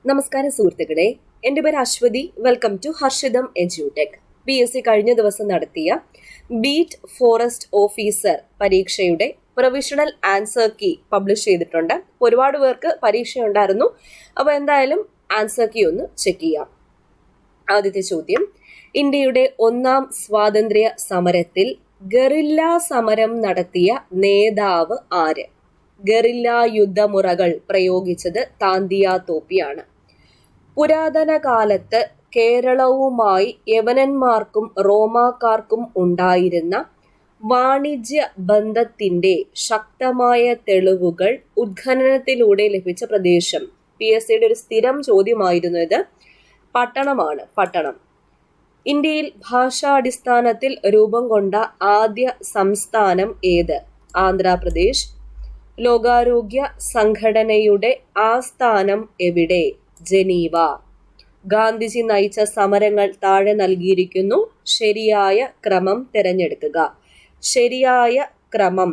നമസ്കാരം സുഹൃത്തുക്കളെ, എൻ്റെ പേര് Aswathy. Welcome to Harshitham Edutech. PSC കഴിഞ്ഞ ദിവസം നടത്തിയ ബീറ്റ് ഫോറസ്റ്റ് ഓഫീസർ പരീക്ഷയുടെ പ്രൊവിഷണൽ ആൻസർ കീ പബ്ലിഷ് ചെയ്തിട്ടുണ്ട്. ഒരുപാട് പേർക്ക് പരീക്ഷ ഉണ്ടായിരുന്നു. അപ്പോൾ എന്തായാലും ആൻസർ കീ ഒന്ന് ചെക്ക് ചെയ്യാം. ആദ്യത്തെ ചോദ്യം, ഇന്ത്യയുടെ ഒന്നാം സ്വാതന്ത്ര്യ സമരത്തിൽ ഗറില്ല സമരം നടത്തിയ നേതാവ് ആര്? ഗറില്ല യുദ്ധമുറകൾ പ്രയോഗിച്ചത് താന്തിയ തോപ്പിയാണ്. പുരാതന കാലത്ത് കേരളവുമായി യവനന്മാർക്കും റോമാക്കാർക്കും ഉണ്ടായിരുന്ന വാണിജ്യ ബന്ധത്തിന്റെ ശക്തമായ തെളിവുകൾ ഉത്ഖനനത്തിലൂടെ ലഭിച്ച പ്രദേശം. PSCയുടെ ഒരു സ്ഥിരം ചോദ്യമായിരുന്നു ഇത്. പട്ടണമാണ്. പട്ടണം. ഇന്ത്യയിൽ ഭാഷാടിസ്ഥാനത്തിൽ രൂപം കൊണ്ട ആദ്യ സംസ്ഥാനം ഏത്? ആന്ധ്രാപ്രദേശ്. ലോകാരോഗ്യ സംഘടനയുടെ ആസ്ഥാനം എവിടെ? ജനീവ. ഗാന്ധിജി നയിച്ച സമരങ്ങൾ താഴെ നൽകിയിരിക്കുന്നു. ശരിയായ ക്രമം തിരഞ്ഞെടുക്കുക. ശരിയായ ക്രമം: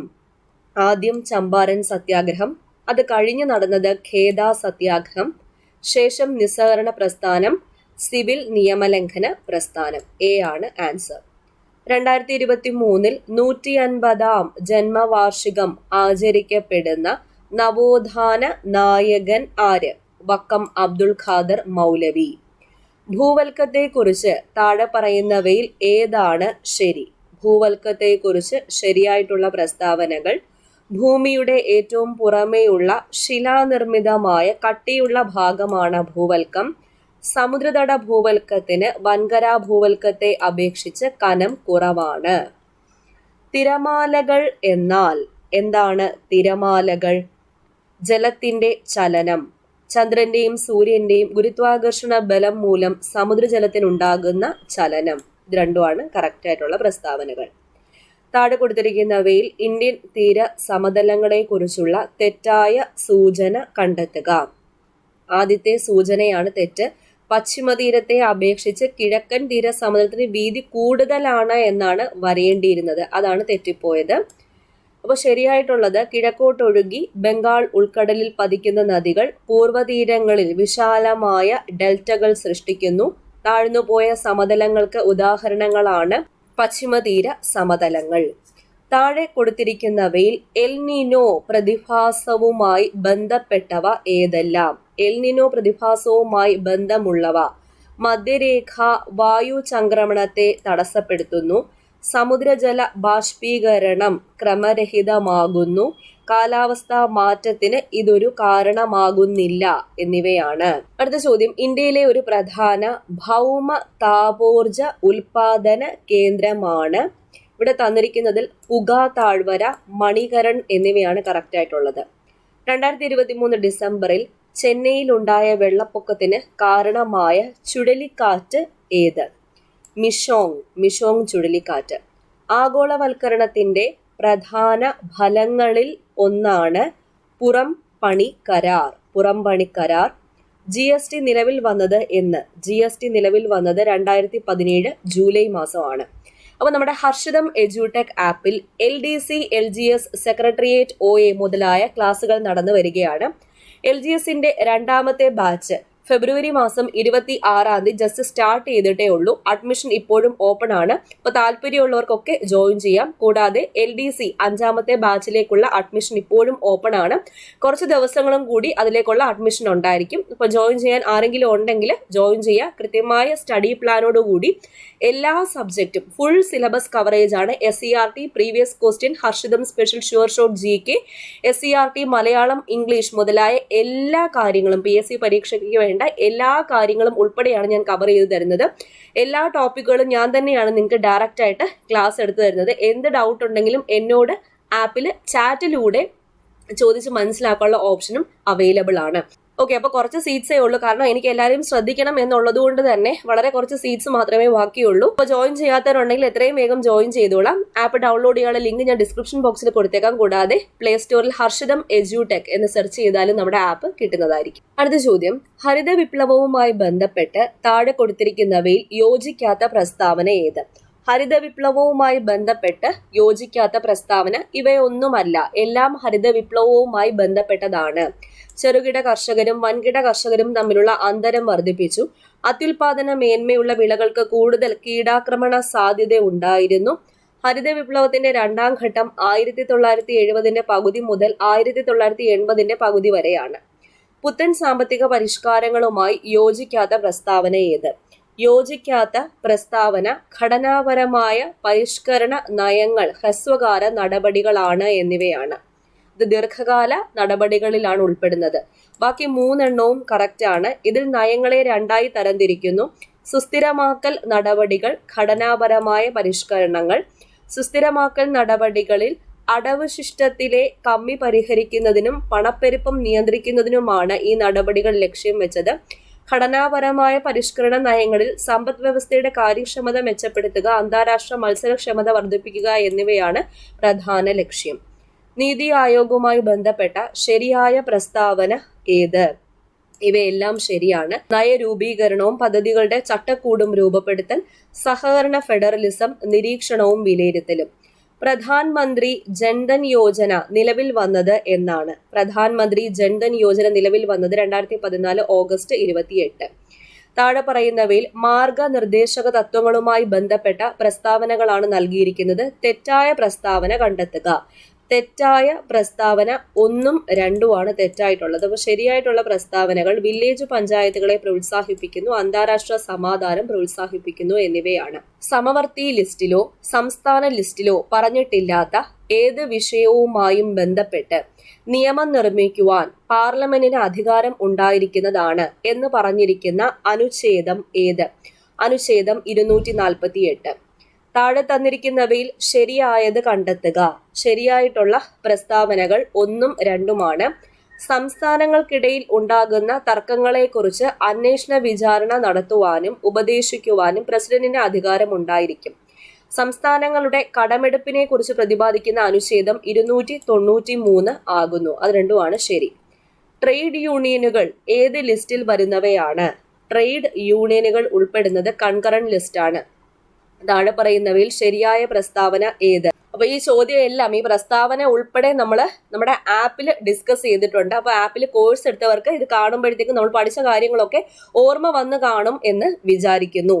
ആദ്യം ചമ്പാരൻ സത്യാഗ്രഹം, അത് കഴിഞ്ഞ് നടന്നത് ഖേദ സത്യാഗ്രഹം, ശേഷം നിസ്സഹകരണ പ്രസ്ഥാനം, സിവിൽ നിയമലംഘന പ്രസ്ഥാനം. എ ആണ് ആൻസർ. 2023 150ാം ജന്മവാർഷികം ആചരിക്കപ്പെടുന്ന നവോത്ഥാന നായകൻ ആര്? വക്കം അബ്ദുൽ ഖാദർ മൗലവി. ഭൂവൽക്കത്തെക്കുറിച്ച് താഴെ പറയുന്നവയിൽ ഏതാണ് ശരി? ഭൂവൽക്കത്തെക്കുറിച്ച് ശരിയായിട്ടുള്ള പ്രസ്താവനകൾ: ഭൂമിയുടെ ഏറ്റവും പുറമേയുള്ള ശിലാനിർമ്മിതമായ കട്ടിയുള്ള ഭാഗമാണ് ഭൂവൽക്കം. സമുദ്രതട ഭൂവൽക്കത്തിന് വൻകര ഭൂവൽക്കത്തെ അപേക്ഷിച്ച് കനം കുറവാണ്. തിരമാലകൾ എന്നാൽ എന്താണ്? തിരമാലകൾ ജലത്തിന്റെ ചലനം. ചന്ദ്രന്റെയും സൂര്യന്റെയും ഗുരുത്വാകർഷണ ബലം മൂലം സമുദ്രജലത്തിനുണ്ടാകുന്ന ചലനം. ഇത് രണ്ടുമാണ് കറക്റ്റ് ആയിട്ടുള്ള പ്രസ്താവനകൾ. താഴെ കൊടുത്തിരിക്കുന്നവയിൽ ഇന്ത്യൻ തീര സമതലങ്ങളെ കുറിച്ചുള്ള തെറ്റായ സൂചന കണ്ടെത്തുക. ആദ്യത്തെ സൂചനയാണ് തെറ്റ്. പശ്ചിമതീരത്തെ അപേക്ഷിച്ച് കിഴക്കൻ തീര സമതലത്തിന് വീതി കൂടുതലാണ് എന്നാണ് വരേണ്ടിയിരുന്നത്. അതാണ് തെറ്റിപ്പോയത്. അപ്പോൾ ശരിയായിട്ടുള്ളത്, കിഴക്കോട്ടൊഴുകി ബംഗാൾ ഉൾക്കടലിൽ പതിക്കുന്ന നദികൾ പൂർവ്വതീരങ്ങളിൽ വിശാലമായ ഡെൽറ്റകൾ സൃഷ്ടിക്കുന്നു. താഴ്ന്നുപോയ സമതലങ്ങൾക്ക് ഉദാഹരണങ്ങളാണ് പശ്ചിമതീര സമതലങ്ങൾ. താഴെ കൊടുത്തിരിക്കുന്നവയിൽ എൽ നിനോ പ്രതിഭാസവുമായി ബന്ധപ്പെട്ടവ ഏതെല്ലാം? എൽ നിനോ പ്രതിഭാസവുമായി ബന്ധമുള്ളവ: മധ്യരേഖ വായു ചംക്രമണത്തെ തടസ്സപ്പെടുത്തുന്നു, സമുദ്രജല ബാഷ്പീകരണം ക്രമരഹിതമാകുന്നു, കാലാവസ്ഥാ മാറ്റത്തിന് ഇതൊരു കാരണമാകുന്നില്ല എന്നിവയാണ്. അടുത്ത ചോദ്യം, ഇന്ത്യയിലെ ഒരു പ്രധാന ഭൗമ താപോർജ ഉൽപാദന കേന്ദ്രമാണ്. ഇവിടെ തന്നിരിക്കുന്നതിൽ പുക താഴ്വര, മണികരൺ എന്നിവയാണ് കറക്റ്റ് ആയിട്ടുള്ളത്. 2023 ഡിസംബറിൽ ചെന്നൈയിലുണ്ടായ വെള്ളപ്പൊക്കത്തിന് കാരണമായ ചുഴലിക്കാറ്റ് ഏത്? മിഷോങ് ചുഴലിക്കാറ്റ്. ആഗോളവൽക്കരണത്തിന്റെ പ്രധാന ഫലങ്ങളിൽ ഒന്നാണ് പുറംപണി കരാർ. GST നിലവിൽ വന്നത് എന്ന്? GST നിലവിൽ വന്നത് 2017 ജൂലൈ മാസമാണ്. അപ്പോൾ നമ്മുടെ ഹർഷിതം എഡ്യൂടെക് ആപ്പിൽ LDC LGS സെക്രട്ടേറിയറ്റ് OA മുതലായ ക്ലാസുകൾ നടന്നു വരികയാണ്. LGSന്റെ രണ്ടാമത്തെ ബാച്ച് ഫെബ്രുവരി മാസം 26-ാം തീയതി ജസ്റ്റ് സ്റ്റാർട്ട് ചെയ്തിട്ടേ ഉള്ളൂ. അഡ്മിഷൻ ഇപ്പോഴും ഓപ്പൺ ആണ്. അപ്പോൾ താല്പര്യമുള്ളവർക്കൊക്കെ ജോയിൻ ചെയ്യാം. കൂടാതെ LDC 5ാമത്തെ ബാച്ചിലേക്കുള്ള അഡ്മിഷൻ ഇപ്പോഴും ഓപ്പൺ ആണ്. കുറച്ച് ദിവസങ്ങളും കൂടി അതിലേക്കുള്ള അഡ്മിഷൻ ഉണ്ടായിരിക്കും. അപ്പോൾ ജോയിൻ ചെയ്യാൻ ആരെങ്കിലും ഉണ്ടെങ്കിൽ ജോയിൻ ചെയ്യുക. കൃത്യമായ സ്റ്റഡി പ്ലാനോടുകൂടി എല്ലാ സബ്ജക്റ്റും ഫുൾ സിലബസ് കവറേജ് ആണ്. SCERT previous question, Harshitham special sure shot GK, SCERT Malayalam, English മുതലായ എല്ലാ കാര്യങ്ങളും PSC പരീക്ഷയ്ക്ക് വേണ്ട എല്ലാ കാര്യങ്ങളും ഉൾപ്പെടെയാണ് ഞാൻ കവർ ചെയ്ത് തരുന്നത്. എല്ലാ ടോപ്പിക്കുകളും ഞാൻ തന്നെയാണ് നിങ്ങൾക്ക് ഡയറക്റ്റ് ആയിട്ട് ക്ലാസ് എടുത്തു തരുന്നത്. എന്ത് ഡൗട്ട് ഉണ്ടെങ്കിലും എന്നോട് ആപ്പിൽ ചാറ്റിലൂടെ ചോദിച്ച് മനസ്സിലാക്കാനുള്ള ഓപ്ഷനും അവൈലബിൾ ആണ്. ഓക്കെ, അപ്പോൾ കുറച്ച് സീറ്റ്സേ ഉള്ളൂ. കാരണം എനിക്ക് എല്ലാവരെയും ശ്രദ്ധിക്കണം എന്നുള്ളത് കൊണ്ട് തന്നെ വളരെ കുറച്ച് സീറ്റ്സ് മാത്രമേ ബാക്കിയുള്ളൂ. അപ്പോൾ ജോയിൻ ചെയ്യാത്തവരുണ്ടെങ്കിൽ എത്രയും വേഗം ജോയിൻ ചെയ്തോളാം. ആപ്പ് ഡൗൺലോഡ് ചെയ്യാനുള്ള ലിങ്ക് ഞാൻ ഡിസ്ക്രിപ്ഷൻ ബോക്സിൽ കൊടുത്തേക്കാം. കൂടാതെ പ്ലേ സ്റ്റോറിൽ ഹർഷിതം എഡ്യൂടെക് എന്ന് സെർച്ച് ചെയ്താലും നമ്മുടെ ആപ്പ് കിട്ടുന്നതായിരിക്കും. അടുത്ത ചോദ്യം, ഹരിത വിപ്ലവവുമായി ബന്ധപ്പെട്ട് താഴെ കൊടുത്തിരിക്കുന്നവയിൽ യോജിക്കാത്ത പ്രസ്താവന ഏത്? ഹരിത വിപ്ലവവുമായി ബന്ധപ്പെട്ട് യോജിക്കാത്ത പ്രസ്താവന ഇവയൊന്നുമല്ല. എല്ലാം ഹരിത വിപ്ലവവുമായി ബന്ധപ്പെട്ടതാണ്. ചെറുകിട കർഷകരും വൻകിട കർഷകരും തമ്മിലുള്ള അന്തരം വർദ്ധിപ്പിച്ചു. അത്യുൽപാദന മേന്മയുള്ള വിളകൾക്ക് കൂടുതൽ കീടാക്രമണ സാധ്യത ഉണ്ടായിരുന്നു. ഹരിത വിപ്ലവത്തിന്റെ രണ്ടാം ഘട്ടം 1970 പകുതി മുതൽ 1980 പകുതി വരെയാണ്. പുത്തൻ സാമ്പത്തിക പരിഷ്കാരങ്ങളുമായി യോജിക്കാത്ത പ്രസ്താവന ഏത്? യോജിക്കാത്ത പ്രസ്താവന ഘടനാപരമായ പരിഷ്കരണ നയങ്ങൾ ഹ്രസ്വകാല നടപടികളാണ് എന്നിവയാണ്. ഇത് ദീർഘകാല നടപടികളിലാണ് ഉൾപ്പെടുന്നത്. ബാക്കി 3 കറക്റ്റ് ആണ്. ഇതിൽ നയങ്ങളെ 2 തരംതിരിക്കുന്നു. സുസ്ഥിരമാക്കൽ നടപടികൾ, ഘടനാപരമായ പരിഷ്കരണങ്ങൾ. സുസ്ഥിരമാക്കൽ നടപടികളിൽ അടവശിഷ്ടത്തിലെ കമ്മി പരിഹരിക്കുന്നതിനും പണപ്പെരുപ്പം നിയന്ത്രിക്കുന്നതിനുമാണ് ഈ നടപടികൾ ലക്ഷ്യം വെച്ചത്. ഘടനാപരമായ പരിഷ്കരണ നയങ്ങളിൽ സമ്പദ് വ്യവസ്ഥയുടെ കാര്യക്ഷമത മെച്ചപ്പെടുത്തുക, അന്താരാഷ്ട്ര മത്സരക്ഷമത വർദ്ധിപ്പിക്കുക എന്നിവയാണ് പ്രധാന ലക്ഷ്യം. നീതി ആയോഗുമായി ബന്ധപ്പെട്ട ശരിയായ പ്രസ്താവന ഏത്? ഇവയെല്ലാം ശരിയാണ്. നയരൂപീകരണവും പദ്ധതികളുടെ ചട്ടക്കൂടും രൂപപ്പെടുത്തൽ, സഹകരണ ഫെഡറലിസം, നിരീക്ഷണവും വിലയിരുത്തലും. പ്രധാൻമന്ത്രി ജൻധൻ യോജന നിലവിൽ വന്നത് എന്നാണ്? പ്രധാൻമന്ത്രി ജൻധൻ യോജന നിലവിൽ വന്നത് 2014 ഓഗസ്റ്റ് 28. താഴെ പറയുന്നവയിൽ മാർഗനിർദ്ദേശക തത്വങ്ങളുമായി ബന്ധപ്പെട്ട പ്രസ്താവനകളാണ് നൽകിയിരിക്കുന്നത്. തെറ്റായ പ്രസ്താവന കണ്ടെത്തുക. തെറ്റായ പ്രസ്താവന 1ഉം 2ഉമാണ് തെറ്റായിട്ടുള്ളത്. അപ്പോൾ ശരിയായിട്ടുള്ള പ്രസ്താവനകൾ വില്ലേജ് പഞ്ചായത്തുകളെ പ്രോത്സാഹിപ്പിക്കുന്നു, അന്താരാഷ്ട്ര സമാധാനം പ്രോത്സാഹിപ്പിക്കുന്നു എന്നിവയാണ്. സമവർത്തി ലിസ്റ്റിലോ സംസ്ഥാന ലിസ്റ്റിലോ പറഞ്ഞിട്ടില്ലാത്ത ഏത് വിഷയവുമായും ബന്ധപ്പെട്ട് നിയമം നിർമ്മിക്കുവാൻ പാർലമെന്റിന് അധികാരം ഉണ്ടായിരിക്കുന്നതാണ് എന്ന് പറഞ്ഞിരിക്കുന്ന അനുച്ഛേദം ഏത്? അനുച്ഛേദം 248. താഴെ തന്നിരിക്കുന്നവയിൽ ശരിയായത് കണ്ടെത്തുക. ശരിയായിട്ടുള്ള പ്രസ്താവനകൾ 1ഉം 2ഉമാണ്. സംസ്ഥാനങ്ങൾക്കിടയിൽ ഉണ്ടാകുന്ന തർക്കങ്ങളെക്കുറിച്ച് അന്വേഷണ വിചാരണ നടത്തുവാനും ഉപദേശിക്കുവാനും പ്രസിഡന്റിന് അധികാരമുണ്ടായിരിക്കും. സംസ്ഥാനങ്ങളുടെ കടമെടുപ്പിനെ കുറിച്ച് പ്രതിപാദിക്കുന്ന അനുച്ഛേദം 293 ആകുന്നു. അത് 2ഉമാണ് ശരി. ട്രേഡ് യൂണിയനുകൾ ഏത് ലിസ്റ്റിൽ വരുന്നവയാണ്? ട്രേഡ് യൂണിയനുകൾ ഉൾപ്പെടുന്നത് കൺകറന്റ് ലിസ്റ്റാണ്. താഴെ പറയുന്നവയിൽ ശരിയായ പ്രസ്താവന ഏത്? അപ്പൊ ഈ ചോദ്യം എല്ലാം ഈ പ്രസ്താവന ഉൾപ്പെടെ നമ്മുടെ ആപ്പിൽ ഡിസ്കസ് ചെയ്തിട്ടുണ്ട്. അപ്പൊ ആപ്പിൽ കോഴ്സ് എടുത്തവർക്ക് ഇത് കാണുമ്പോഴത്തേക്കും നമ്മൾ പഠിച്ച കാര്യങ്ങളൊക്കെ ഓർമ്മ വന്ന് കാണും എന്ന് വിചാരിക്കുന്നു.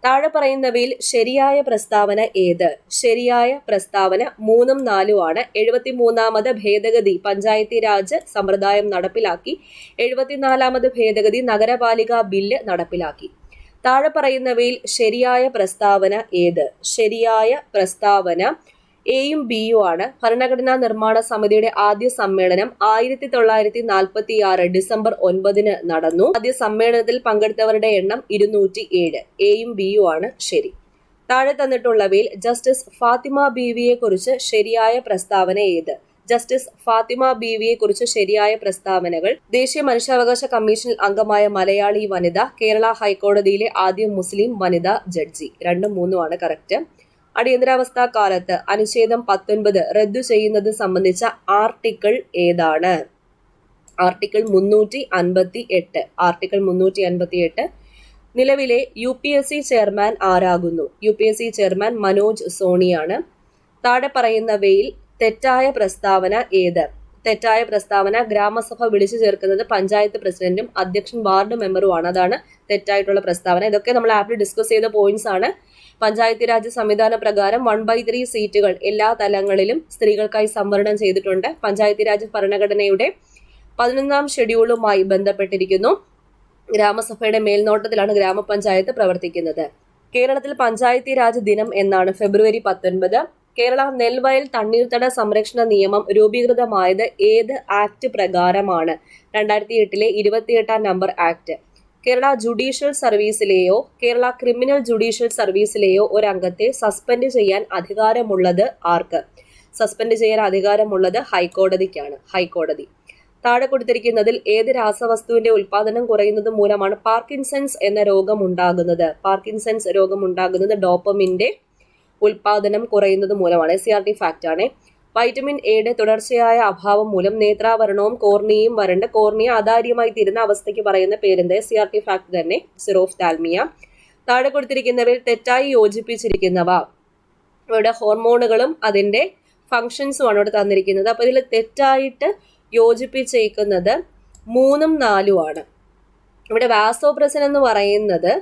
താഴെ പറയുന്നവയിൽ ശരിയായ പ്രസ്താവന ഏത്? ശരിയായ പ്രസ്താവന 3ഉം 4ഉമാണ്. 73ാമത് ഭേദഗതി പഞ്ചായത്തി രാജ് സമ്പ്രദായം നടപ്പിലാക്കി. 74ാമത് ഭേദഗതി നഗരപാലിക ബില്ല് നടപ്പിലാക്കി. താഴെ പറയുന്നവയിൽ ശരിയായ പ്രസ്താവന ഏത്? ശരിയായ പ്രസ്താവന എയും ബിയും ആണ്. ഭരണഘടനാ നിർമ്മാണ സമിതിയുടെ ആദ്യ സമ്മേളനം 1946 ഡിസംബർ 9 നടന്നു. ആദ്യ സമ്മേളനത്തിൽ പങ്കെടുത്തവരുടെ എണ്ണം 207. എയും ബിയും ആണ് ശരി. താഴെ തന്നിട്ടുള്ളവയിൽ ജസ്റ്റിസ് ഫാത്തിമ ബീവിയെ കുറിച്ച് ശരിയായ പ്രസ്താവന ഏത്? ജസ്റ്റിസ് ഫാത്തിമ ബീവിയെ കുറിച്ച് ശരിയായ പ്രസ്താവനകൾ: ദേശീയ മനുഷ്യാവകാശ കമ്മീഷനിൽ അംഗമായ മലയാളി വനിത, കേരള ഹൈക്കോടതിയിലെ ആദ്യ മുസ്ലിം വനിതാ ജഡ്ജി. 2ഉം 3ഉമാണ് കറക്റ്റ്. അടിയന്തരാവസ്ഥാ കാലത്ത് അനുച്ഛേദം 19 റദ്ദു ചെയ്യുന്നത് സംബന്ധിച്ച ആർട്ടിക്കിൾ ഏതാണ്? ആർട്ടിക്കിൾ 358. ആർട്ടിക്കിൾ 358. നിലവിലെ UPSC ചെയർമാൻ ആരാകുന്നു? UPSC ചെയർമാൻ മനോജ് സോണിയാണ്. താഴെ പറയുന്നവയിൽ തെറ്റായ പ്രസ്താവന ഏത്? തെറ്റായ പ്രസ്താവന ഗ്രാമസഭ വിളിച്ചു ചേർക്കുന്നത് പഞ്ചായത്ത് പ്രസിഡന്റും അധ്യക്ഷൻ വാർഡ് മെമ്പറുമാണ്. അതാണ് തെറ്റായിട്ടുള്ള പ്രസ്താവന. ഇതൊക്കെ നമ്മൾ ആപ്പിൽ ഡിസ്കസ് ചെയ്ത പോയിന്റ്സ് ആണ്. പഞ്ചായത്ത് രാജ് സംവിധാന പ്രകാരം 1/3 സീറ്റുകൾ എല്ലാ തലങ്ങളിലും സ്ത്രീകൾക്കായി സംവരണം ചെയ്തിട്ടുണ്ട്. പഞ്ചായത്ത് രാജ് ഭരണഘടനയുടെ 11ാം ഷെഡ്യൂളുമായി ബന്ധപ്പെട്ടിരിക്കുന്നു. ഗ്രാമസഭയുടെ മേൽനോട്ടത്തിലാണ് ഗ്രാമപഞ്ചായത്ത് പ്രവർത്തിക്കുന്നത്. കേരളത്തിൽ പഞ്ചായത്തി രാജ് ദിനം എന്നാണ് ഫെബ്രുവരി 19. കേരള നെൽവയൽ തണ്ണീർത്തട സംരക്ഷണ നിയമം രൂപീകൃതമായത് ഏത് ആക്ട് പ്രകാരമാണ്? 2008 28ാം നമ്പർ ആക്ട്. കേരള ജുഡീഷ്യൽ സർവീസിലെയോ കേരള ക്രിമിനൽ ജുഡീഷ്യൽ സർവീസിലെയോ ഒരംഗത്തെ സസ്പെൻഡ് ചെയ്യാൻ അധികാരമുള്ളത് ആർക്ക്? സസ്പെൻഡ് ചെയ്യാൻ അധികാരമുള്ളത് ഹൈക്കോടതിക്കാണ്. ഹൈക്കോടതി. താഴെ കൊടുത്തിരിക്കുന്നതിൽ ഏത് രാസവസ്തുവിന്റെ ഉൽപാദനം കുറയുന്നത് മൂലമാണ് പാർക്കിൻസൺസ് എന്ന രോഗം ഉണ്ടാകുന്നത്? പാർക്കിൻസൺസ് രോഗം ഉണ്ടാകുന്നത് ഡോപ്പമിന്റെ ഉൽപാദനം കുറയുന്നത് മൂലമാണ്. SCRT ഫാക്ട് ആണ്. വൈറ്റമിൻ എയുടെ തുടർച്ചയായ അഭാവം മൂലം നേത്രാവരണവും കോർണിയയും കോർണിയ അതാര്യമായി തീരുന്ന അവസ്ഥയ്ക്ക് പറയുന്ന പേരെന്ത്? SCRT ഫാക്ട് തന്നെ, സിറോഫ്താൽമിയ. താഴെ കൊടുത്തിരിക്കുന്നവയിൽ തെറ്റായി യോജിപ്പിച്ചിരിക്കുന്നവ. ഇവിടെ ഹോർമോണുകളും അതിൻ്റെ ഫങ്ഷൻസുമാണ് ഇവിടെ തന്നിരിക്കുന്നത്. അപ്പോൾ ഇതിൽ തെറ്റായിട്ട് യോജിപ്പിച്ചേക്കുന്നത് 3ഉം 4ഉം ആണ്. ഇവിടെ വാസോപ്രസിൻ എന്ന് പറയുന്നത്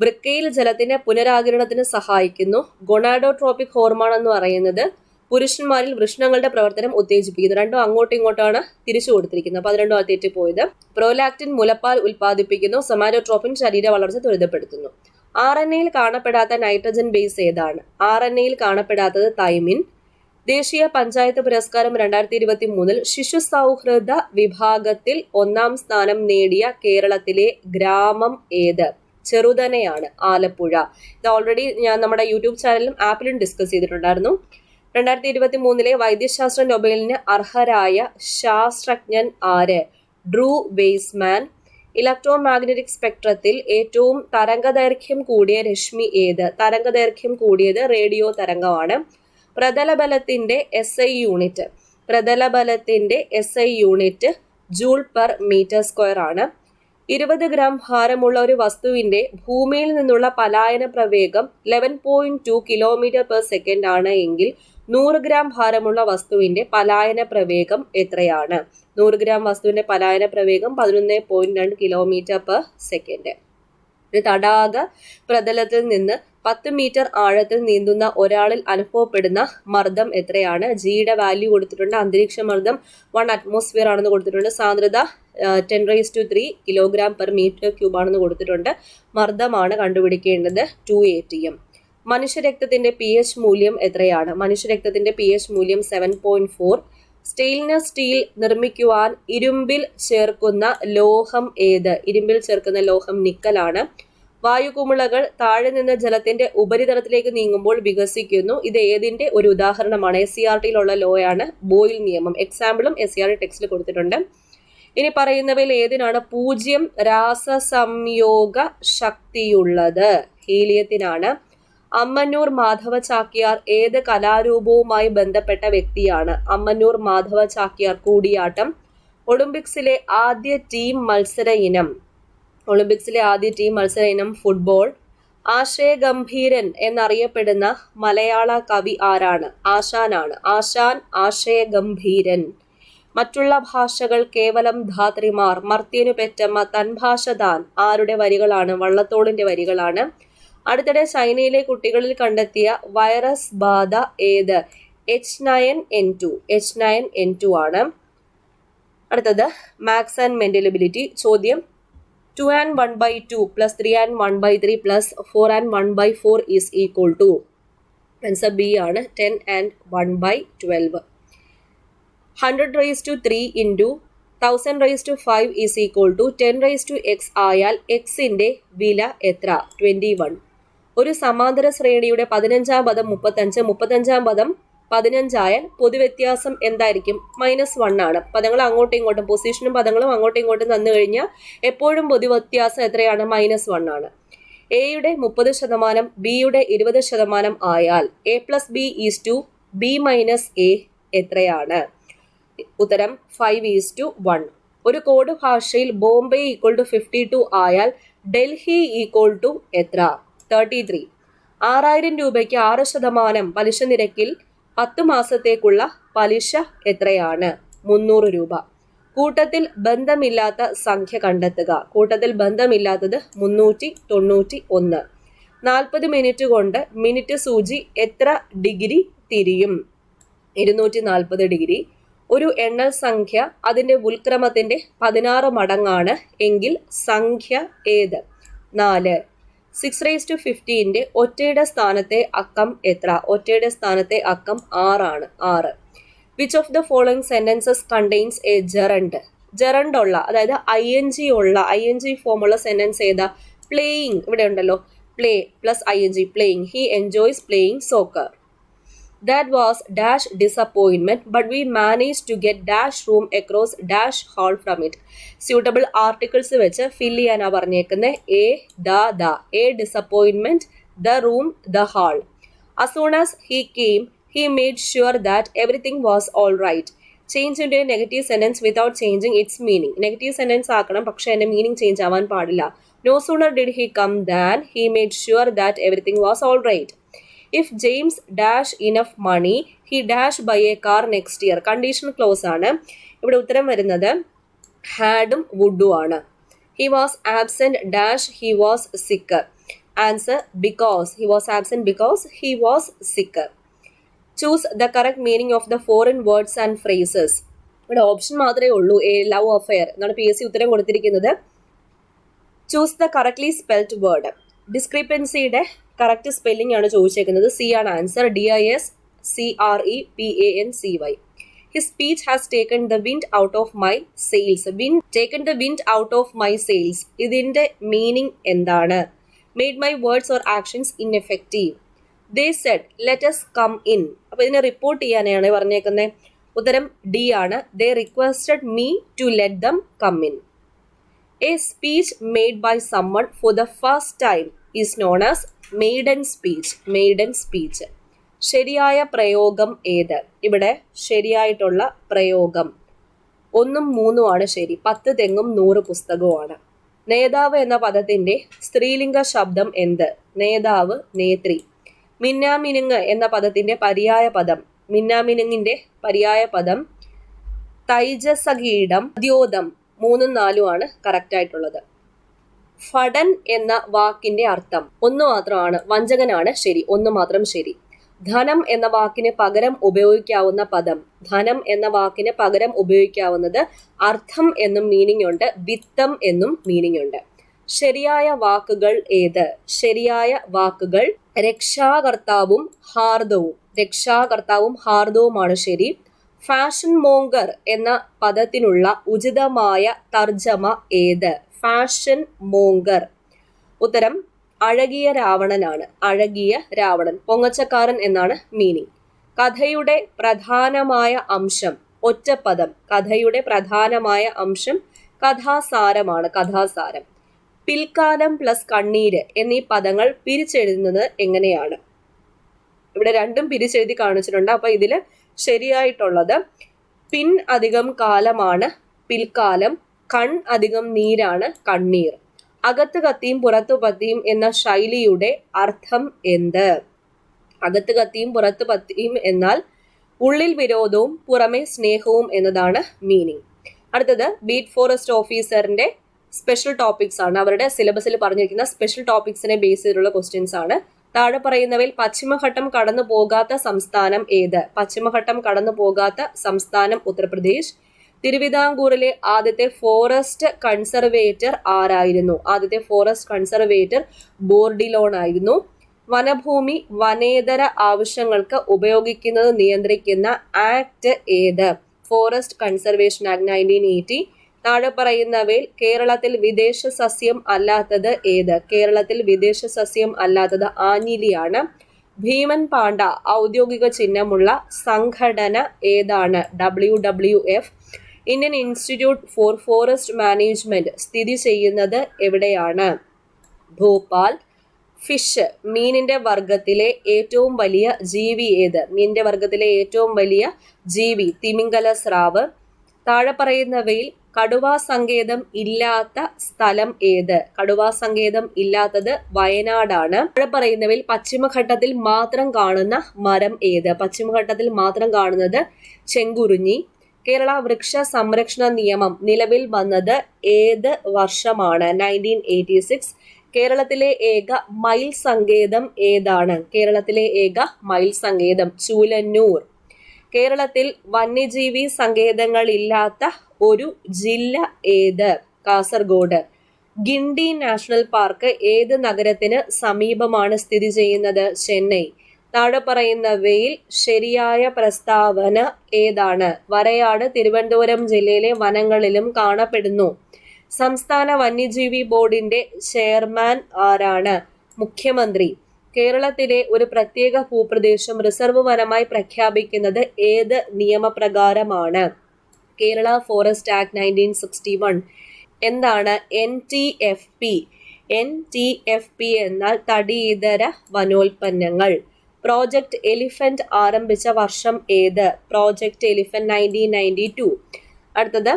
വൃക്കയിൽ ജലത്തിന്റെ പുനരാകിരണത്തിന് സഹായിക്കുന്നു. ഗൊണാഡോട്രോപിക് ഹോർമോൺ എന്ന് പറയുന്നത് പുരുഷന്മാരിൽ വൃഷ്ണങ്ങളുടെ പ്രവർത്തനം ഉത്തേജിപ്പിക്കുന്നു. രണ്ടും അങ്ങോട്ടും ഇങ്ങോട്ടാണ് തിരിച്ചു കൊടുത്തിരിക്കുന്നത്. അപ്പോൾ അത് രണ്ടും തെറ്റിപ്പോയത്. പ്രോലാക്റ്റിൻ മുലപ്പാൽ ഉൽപ്പാദിപ്പിക്കുന്നു. സൊമാറ്റോട്രോപിൻ ശരീര വളർച്ച ത്വരിതപ്പെടുത്തുന്നു. RNA-യിൽ കാണപ്പെടാത്ത നൈട്രജൻ ബേസ് ഏതാണ്? RNA-യിൽ കാണപ്പെടാത്തത് തൈമിൻ. ദേശീയ പഞ്ചായത്ത് പുരസ്കാരം 2023 ശിശു സൗഹൃദ വിഭാഗത്തിൽ 1ാം സ്ഥാനം നേടിയ കേരളത്തിലെ ഗ്രാമം ഏത്? ചെറുതനയാണ്, ആലപ്പുഴ. ഇത് ഓൾറെഡി ഞാൻ നമ്മുടെ യൂട്യൂബ് ചാനലിലും ആപ്പിലും ഡിസ്കസ് ചെയ്തിട്ടുണ്ടായിരുന്നു. 2023 വൈദ്യശാസ്ത്ര നൊബേലിന് അർഹരായ ശാസ്ത്രജ്ഞൻ ആര്? Drew Weisman. ഇലക്ട്രോമാഗ്നറ്റിക് സ്പെക്ട്രത്തിൽ ഏറ്റവും തരംഗദൈർഘ്യം കൂടിയ രശ്മി ഏത്? തരംഗദൈർഘ്യം കൂടിയത് റേഡിയോ തരംഗമാണ്. പ്രതലബലത്തിന്റെ SI യൂണിറ്റ്. പ്രതലബലത്തിന്റെ SI unit joule per metre square ആണ്. 20 ഗ്രാം ഭാരമുള്ള ഒരു വസ്തുവിന്റെ ഭൂമിയിൽ നിന്നുള്ള പലായന പ്രവേഗം 11.2 km/s ആണ് എങ്കിൽ 100 ഗ്രാം ഭാരമുള്ള വസ്തുവിന്റെ പലായന പ്രവേഗം എത്രയാണ്? 100 ഗ്രാം വസ്തുവിന്റെ പലായന പ്രവേഗം 11.2 km/s. ഒരു തടാക പ്രതലത്തിൽ നിന്ന് 10 മീറ്റർ ആഴത്തിൽ നീന്തുന്ന ഒരാളിൽ അനുഭവപ്പെടുന്ന മർദ്ദം എത്രയാണ്? ജിയുടെ വാല്യൂ കൊടുത്തിട്ടുണ്ട്. അന്തരീക്ഷ മർദ്ദം 1 atmosphere ആണെന്ന് കൊടുത്തിട്ടുണ്ട്. സാന്ദ്രത 10⁻³ kg/m³ ആണെന്ന് കൊടുത്തിട്ടുണ്ട്. മർദ്ദമാണ് കണ്ടുപിടിക്കേണ്ടത് 2 atm. മനുഷ്യരക്തത്തിന്റെ pH മൂല്യം എത്രയാണ്? മനുഷ്യരക്തത്തിന്റെ pH മൂല്യം 7.4. സ്റ്റെയിൻലെസ് സ്റ്റീൽ നിർമ്മിക്കുവാൻ ഇരുമ്പിൽ ചേർക്കുന്ന ലോഹം ഏത്? ഇരുമ്പിൽ ചേർക്കുന്ന ലോഹം നിക്കലാണ്. വായുകുമിളകൾ താഴെ നിന്ന് ജലത്തിന്റെ ഉപരിതലത്തിലേക്ക് നീങ്ങുമ്പോൾ വികസിക്കുന്നു. ഇത് ഏതിന്റെ ഒരു ഉദാഹരണമാണ്? SCERT-യിലുള്ള ലോയാണ് ബോയിൽ നിയമം. എക്സാമ്പിളും SCERT ടെക്സ്റ്റിൽ കൊടുത്തിട്ടുണ്ട്. ഇനി പറയുന്നവയിൽ ഏതിനാണ് 0 രാസസംയോഗ ശക്തിയുള്ളത്? ഹീലിയത്തിനാണ്. അമ്മന്നൂർ മാധവ ചാക്യാർ ഏത് കലാരൂപവുമായി ബന്ധപ്പെട്ട വ്യക്തിയാണ്? അമ്മന്നൂർ മാധവ ചാക്യാർ കൂടിയാട്ടം. ഒളിമ്പിക്സിലെ ആദ്യ ടീം മത്സര ഇനം ഫുട്ബോൾ. ആശയഗംഭീരൻ എന്നറിയപ്പെടുന്ന മലയാള കവി ആരാണ്? ആശാനാണ്. ആശയഗംഭീരൻ. മറ്റുള്ള ഭാഷകൾ കേവലം ധാത്രിമാർ. മർത്യനു പെറ്റമ്മ തൻ ഭാഷ താൻ ആരുടെ വരികളാണ്? വള്ളത്തോളിന്റെ വരികളാണ്. അടുത്തിടെ ചൈനയിലെ കുട്ടികളിൽ കണ്ടെത്തിയ വൈറസ് ബാധ ഏത്? H9N2 ആണ്. അടുത്തത് മാത്സ് ആൻഡ് മെന്റൽ എബിലിറ്റി. ചോദ്യം 2 and 1/2 plus 3 and 1/3 plus 4 and 1/4 is equal to. Answer B ആണ്. 10 and 1/12. 100⁻³ into 1000�5 is equal to 10⁻x ആയാൽ xന്റെ വില എത്ര? 21. ഒരു സമാന്തര ശ്രേണിയുടെ 15ാം പദം 35, 35ാം പദം 15 ആയാൽ പൊതുവ്യത്യാസം എന്തായിരിക്കും? -1 ആണ്. പദങ്ങൾ അങ്ങോട്ടും ഇങ്ങോട്ടും പൊസിഷനും പദങ്ങളും അങ്ങോട്ടും ഇങ്ങോട്ടും തന്നു കഴിഞ്ഞാൽ എപ്പോഴും പൊതുവ്യത്യാസം എത്രയാണ്? -1 ആണ്. എയുടെ 30%, ബിയുടെ 20% ആയാൽ A+B B - A എത്രയാണ്? ഉത്തരം 5:1. ഒരു കോഡ് ഭാഷയിൽ ബോംബെ = 52 ആയാൽ ഡൽഹി = എത്ര? 33. 6000 രൂപയ്ക്ക് 6% പലിശ നിരക്കിൽ 10 മാസത്തേക്കുള്ള പലിശ എത്രയാണ്? 300 രൂപ. കൂട്ടത്തിൽ ബന്ധമില്ലാത്ത സംഖ്യ കണ്ടെത്തുക. കൂട്ടത്തിൽ ബന്ധമില്ലാത്തത് 391. 40 മിനിറ്റ് കൊണ്ട് മിനിറ്റ് സൂചി എത്ര ഡിഗ്രി തിരിയും? 240 ഡിഗ്രി. ഒരു എണ്ണൽ സംഖ്യ അതിന്റെ ഉൽക്രമത്തിന്റെ 16 മടങ്ങാണ് എങ്കിൽ സംഖ്യ ഏത്? 4. 6⁻15 ഒറ്റയുടെ സ്ഥാനത്തെ അക്കം എത്ര? ഒറ്റയുടെ സ്ഥാനത്തെ അക്കം 6 ആണ്. 6. Which of the following sentences contains a gerund? gerund ഉള്ള, അതായത് ing ഫോം ഉള്ള സെന്റൻസ് ഏതാ? പ്ലേയിങ്. ഇവിടെ ഉണ്ടല്ലോ, play plus ing, playing. He enjoys playing soccer. That was dash disappointment, but we managed to get dash room across dash hall from it. Suitable articles വെച്ച് fill ചെയ്യാനാ പറഞ്ഞേക്കുന്നത്. A disappointment, the room, the hall. As soon as he came, he made sure that everything was all right. Change into a negative sentence without changing its meaning. Negative sentence ആക്കണം, പക്ഷെ അതിന്റെ meaning change ആവാൻ പാടില്ല. No sooner did he come than he made sure that everything was all right. If James dash enough money, he dash buy a car next year. Conditional clause ആണ്. ഇവിടെ ഉത്തരം വരുന്നത് ഹാഡും വുഡും ആണ്. He was absent dash he was sick. Answer because he was absent because he was sick. Choose the correct meaning of the foreign words and phrases. ഇവിടെ option മാത്രമേ ഉള്ളൂ. A love affair എന്നാണ് PSC ഉത്തരം കൊടുത്തിരിക്കുന്നത്. Choose the correctly spelled word. ഡിസ്ക്രിപ്പൻസിയുടെ correct spelling ആണ് ചോദിച്ചേക്കുന്നത്. C ആണ് answer. DISCREPANCY. His speech has taken the wind out of my sails. Taken the wind out of my sails. ഇതിന്റെ meaning എന്താണ്? Made my words or actions ineffective. They said, let us come in. അപ്പോൾ ഇതിനെ report ചെയ്യാനാണ് പറഞ്ഞേക്കുന്നത്. ഉത്തരം D ആണ്. They requested me to let them come in. A speech made by someone for the first time is known as maiden speech. Maiden speech. ശരിയായ പ്രയോഗം ഏത്? ഇവിടെ ശരിയായിട്ടുള്ള പ്രയോഗം 1 3 ആണ് ശരി. 10 തെങ്ങും 100 പുസ്തകവുമാണ്. നേതാവ് എന്ന പദത്തിന്റെ സ്ത്രീലിംഗ ശബ്ദം എന്ത്? നേതാവ്, നേത്രി. മിന്നാമിനുങ്ങ് എന്ന പദത്തിന്റെ പര്യായ പദം. മിന്നാമിനുങ്ങിന്റെ പര്യായ പദം തൈജസകീടം, ദ്യോതം. 3 4 ആണ് കറക്റ്റ് ആയിട്ടുള്ളത്. ഫടൻ എന്ന വാക്കിന്റെ അർത്ഥം 1 മാത്രമാണ്. വഞ്ചകനാണ് ശരി. 1 മാത്രം ശരി. ധനം എന്ന വാക്കിന് പകരം ഉപയോഗിക്കാവുന്ന പദം. ധനം എന്ന വാക്കിന് പകരം ഉപയോഗിക്കാവുന്നത് അർത്ഥം എന്നും മീനിങ് ഉണ്ട്, വിത്തം എന്നും മീനിങ് ഉണ്ട്. ശരിയായ വാക്കുകൾ ഏത്? ശരിയായ വാക്കുകൾ രക്ഷാകർത്താവും ഹാർദവും. രക്ഷാകർത്താവും ഹാർദവുമാണ് ശരി. ഫാഷൻ മോങ്കർ എന്ന പദത്തിനുള്ള ഉചിതമായ തർജ്ജമ ഏത്? Fashion monger. ഉത്തരം അഴകിയ രാവണനാണ്. അഴകിയ രാവണൻ. പൊങ്ങച്ചക്കാരൻ എന്നാണ് മീനിങ്. കഥയുടെ പ്രധാനമായ അംശം. ഒറ്റപ്പദം. കഥയുടെ പ്രധാനമായ അംശം കഥാസാരമാണ്. കഥാസാരം. പിൽക്കാലം പ്ലസ് കണ്ണീര് എന്നീ പദങ്ങൾ പിരിച്ചെഴുതുന്നത് എങ്ങനെയാണ്? ഇവിടെ രണ്ടും പിരിച്ചെഴുതി കാണിച്ചിട്ടുണ്ട്. അപ്പൊ ഇതില് ശരിയായിട്ടുള്ളത് പിൻ അധികം കാലമാണ് പിൽക്കാലം, കൺ അധികം നീരാണ് കണ്ണീർ. അകത്ത് കത്തിയും പുറത്തു പത്തിയും എന്ന ശൈലിയുടെ അർത്ഥം എന്ത്? അകത്ത് കത്തിയും പുറത്തു പത്തിയും എന്നാൽ ഉള്ളിൽ വിരോധവും പുറമെ സ്നേഹവും എന്നതാണ് മീനിങ്. അടുത്തത് ബീറ്റ് ഫോറസ്റ്റ് ഓഫീസറിന്റെ സ്പെഷ്യൽ ടോപ്പിക്സ് ആണ്. അവരുടെ സിലബസിൽ പറഞ്ഞിരിക്കുന്ന സ്പെഷ്യൽ ടോപ്പിക്സിനെ ബേസ് ചെയ്തിട്ടുള്ള ക്വസ്റ്റ്യൻസ് ആണ്. താഴെ പറയുന്നവയിൽ പശ്ചിമഘട്ടം കടന്നു പോകാത്ത സംസ്ഥാനം ഏത്? പശ്ചിമഘട്ടം കടന്നു പോകാത്ത സംസ്ഥാനം ഉത്തർപ്രദേശ്. തിരുവിതാംകൂറിലെ ആദ്യത്തെ ഫോറസ്റ്റ് കൺസർവേറ്റർ ആരായിരുന്നു? ആദ്യത്തെ ഫോറസ്റ്റ് കൺസർവേറ്റർ ബോർഡിലോൺ ആയിരുന്നു. വനഭൂമി വനേതര ആവശ്യങ്ങൾക്ക് ഉപയോഗിക്കുന്നത് നിയന്ത്രിക്കുന്ന ആക്ട് ഏത്? Forest conservation act 1980. താഴെ പറയുന്നവയിൽ കേരളത്തിൽ വിദേശ സസ്യം അല്ലാത്തത് ഏത്? കേരളത്തിൽ വിദേശ സസ്യം അല്ലാത്തത് ആഞ്ഞിലിയാണ്. ഭീമൻ പാണ്ഡ ഔദ്യോഗിക ചിഹ്നമുള്ള സംഘടന ഏതാണ്? WWF. Indian institute four forest management സ്ഥിതി ചെയ്യുന്നത് എവിടെയാണ്? ഭോപ്പാൽ. ഫിഷ് മീനിന്റെ വർഗത്തിലെ ഏറ്റവും വലിയ ജീവി ഏത്? മീനിന്റെ വർഗത്തിലെ ഏറ്റവും വലിയ ജീവി തിമിംഗല സ്രാവ്. താഴെ പറയുന്നവയിൽ കടുവാ സങ്കേതം ഇല്ലാത്ത സ്ഥലം ഏത്? കടുവാ സങ്കേതം ഇല്ലാത്തത് വയനാടാണ്. താഴെ പറയുന്നവയിൽ പശ്ചിമഘട്ടത്തിൽ മാത്രം കാണുന്ന മരം ഏത്? പശ്ചിമഘട്ടത്തിൽ മാത്രം കാണുന്നത് ചെങ്കുറിഞ്ഞി. കേരള വൃക്ഷ സംരക്ഷണ നിയമം നിലവിൽ വന്നത് ഏത് വർഷമാണ്? 1986. കേരളത്തിലെ ഏക മയിൽ സങ്കേതം ഏതാണ്? കേരളത്തിലെ ഏക മയിൽ സങ്കേതം ചൂലന്നൂർ. കേരളത്തിൽ വന്യജീവി സങ്കേതങ്ങൾ ഇല്ലാത്ത ഒരു ജില്ല ഏത്? കാസർഗോഡ്. ഗിണ്ടി നാഷണൽ പാർക്ക് ഏത് നഗരത്തിന് സമീപമാണ് സ്ഥിതി ചെയ്യുന്നത്? ചെന്നൈ. താഴെ പറയുന്നവയിൽ ശരിയായ പ്രസ്താവന ഏതാണ്? വരയാട് തിരുവനന്തപുരം ജില്ലയിലെ വനങ്ങളിലും കാണപ്പെടുന്നു. സംസ്ഥാന വന്യജീവി ബോർഡിന്റെ ചെയർമാൻ ആരാണ്? മുഖ്യമന്ത്രി. കേരളത്തിലെ ഒരു പ്രത്യേക ഭൂപ്രദേശം റിസർവ് വനമായി പ്രഖ്യാപിക്കുന്നത് ഏത് നിയമപ്രകാരമാണ്? Kerala forest act 1961. എന്താണ് NTFP? NTFP എന്നാൽ തടിയിതര വനോൽപ്പന്നങ്ങൾ. പ്രോജക്റ്റ് എലിഫന്റ് ആരംഭിച്ച വർഷം ഏത്? Project elephant 1992. അടുത്തത്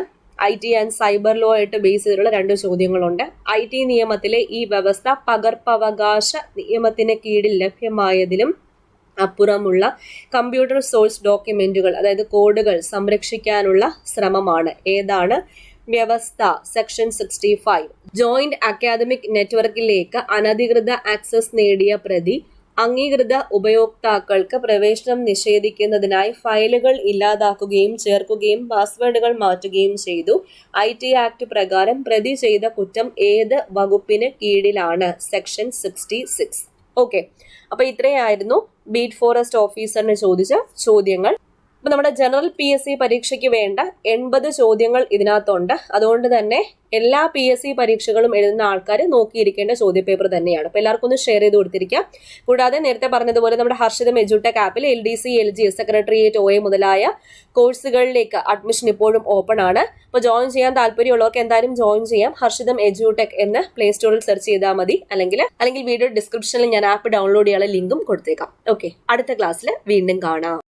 IT ആൻഡ് സൈബർ ലോ ആയിട്ട് ബേസ് ചെയ്തിട്ടുള്ള 2 ചോദ്യങ്ങളുണ്ട്. IT നിയമത്തിലെ ഈ വ്യവസ്ഥ പകർപ്പവകാശ നിയമത്തിന് കീഴിൽ ലഭ്യമായതിലും അപ്പുറമുള്ള കമ്പ്യൂട്ടർ സോഴ്സ് ഡോക്യുമെന്റുകൾ അതായത് കോഡുകൾ സംരക്ഷിക്കാനുള്ള ശ്രമമാണ്. ഏതാണ് വ്യവസ്ഥ? സെക്ഷൻ 65. ജോയിന്റ് അക്കാദമിക് നെറ്റ്വർക്കിലേക്ക് അനധികൃത ആക്സസ് നേടിയ പ്രതി അംഗീകൃത ഉപയോക്താക്കൾക്ക് പ്രവേശനം നിഷേധിക്കുന്നതിനായി ഫയലുകൾ ഇല്ലാതാക്കുകയും ചേർക്കുകയും പാസ്വേഡുകൾ മാറ്റുകയും ചെയ്തു. IT ആക്ട് പ്രകാരം പ്രതി ചെയ്ത കുറ്റം ഏത് വകുപ്പിന് കീഴിലാണ്? സെക്ഷൻ 66. ഓക്കെ, അപ്പൊ ഇത്രയായിരുന്നു ബീറ്റ് ഫോറസ്റ്റ് ഓഫീസറിന് ചോദിച്ച ചോദ്യങ്ങൾ. അപ്പൊ നമ്മുടെ ജനറൽ PSC പരീക്ഷയ്ക്ക് വേണ്ട 80 ചോദ്യങ്ങൾ ഇതിനകത്തുണ്ട്. അതുകൊണ്ട് തന്നെ എല്ലാ PSC പരീക്ഷകളും എഴുതുന്ന ആൾക്കാർ നോക്കിയിരിക്കേണ്ട ചോദ്യപേപ്പർ തന്നെയാണ്. അപ്പൊ എല്ലാവർക്കും ഒന്ന് ഷെയർ ചെയ്ത് കൊടുത്തിരിക്കാം. കൂടാതെ നേരത്തെ പറഞ്ഞതുപോലെ നമ്മുടെ ഹർഷിതം എഡ്യൂടെക് ആപ്പിൽ LDC, LGS, സെക്രട്ടേറിയറ്റ്, OA മുതലായ കോഴ്സുകളിലേക്ക് അഡ്മിഷൻ ഇപ്പോഴും ഓപ്പൺ ആണ്. അപ്പോൾ ജോയിൻ ചെയ്യാൻ താല്പര്യമുള്ളവർക്ക് എന്തായാലും ജോയിൻ ചെയ്യാം. ഹർഷിതം എഡ്യൂടെക് എന്ന് പ്ലേ സ്റ്റോറിൽ സെർച്ച് ചെയ്താൽ മതി. അല്ലെങ്കിൽ വീഡിയോ ഡിസ്ക്രിപ്ഷനിൽ ഞാൻ ആപ്പ് ഡൗൺലോഡ് ചെയ്യാനുള്ള ലിങ്കും കൊടുത്തേക്കാം. ഓക്കെ, അടുത്ത ക്ലാസ്സിൽ വീണ്ടും കാണാം.